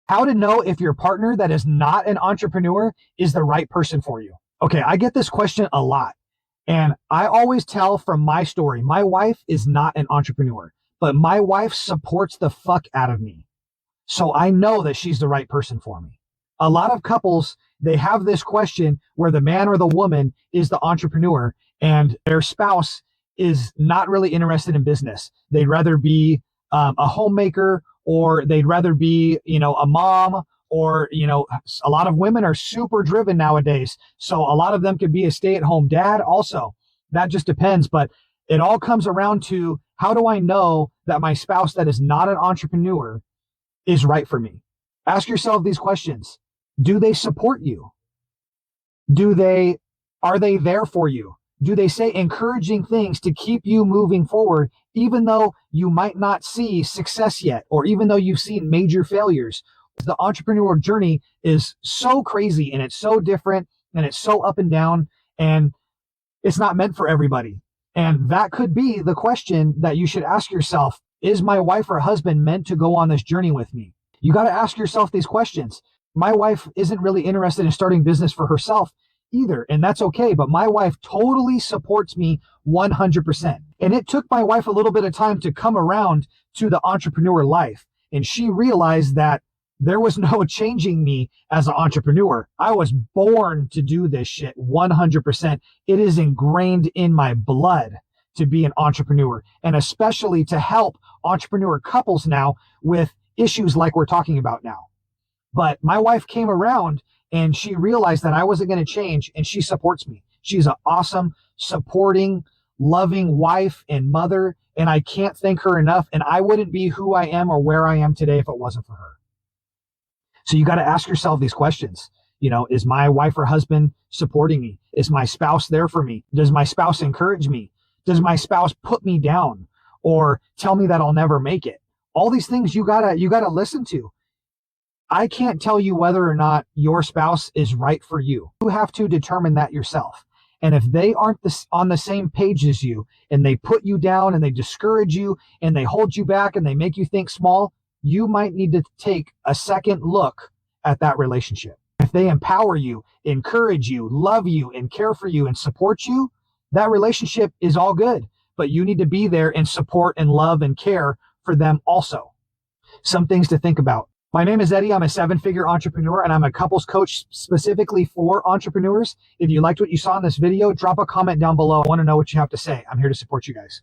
How to know if your partner that is not an entrepreneur is the right person for you. Okay, I get this question a lot. And I always tell from my story, my wife is not an entrepreneur, but my wife supports the fuck out of me. So I know that she's the right person for me. A lot of couples, they have this question where the man or the woman is the entrepreneur and their spouse is not really interested in business. They'd rather be a homemaker, or they'd rather be, a mom, or, a lot of women are super driven nowadays. So a lot of them could be a stay-at-home dad also. That just depends. But it all comes around to, how do I know that my spouse that is not an entrepreneur is right for me? Ask yourself these questions. Do they support you? Are they there for you? Do they say encouraging things to keep you moving forward, even though you might not see success yet, or even though you've seen major failures? The entrepreneurial journey is so crazy, and it's so different, and it's so up and down, and it's not meant for everybody. And that could be the question that you should ask yourself. Is my wife or husband meant to go on this journey with me? You got to ask yourself these questions. My wife isn't really interested in starting business for herself either, and that's okay. But my wife totally supports me 100%. And it took my wife a little bit of time to come around to the entrepreneur life. And she realized that there was no changing me as an entrepreneur. I was born to do this shit 100%. It is ingrained in my blood to be an entrepreneur, and especially to help entrepreneur couples now with issues like we're talking about now. But my wife came around and she realized that I wasn't going to change, and she supports me. She's an awesome, supporting, loving wife and mother, and I can't thank her enough. And I wouldn't be who I am or where I am today if it wasn't for her. So you got to ask yourself these questions. Is my wife or husband supporting me? Is my spouse there for me? Does my spouse encourage me? Does my spouse put me down or tell me that I'll never make it? All these things you gotta listen to. I can't tell you whether or not your spouse is right for you. You have to determine that yourself. And if they aren't on the same page as you, and they put you down and they discourage you and they hold you back and they make you think small, you might need to take a second look at that relationship. If they empower you, encourage you, love you, and care for you and support you, that relationship is all good. But you need to be there and support and love and care for them also. Some things to think about. My name is Eddie. I'm a 7-figure entrepreneur, and I'm a couples coach specifically for entrepreneurs. If you liked what you saw in this video, drop a comment down below. I want to know what you have to say. I'm here to support you guys.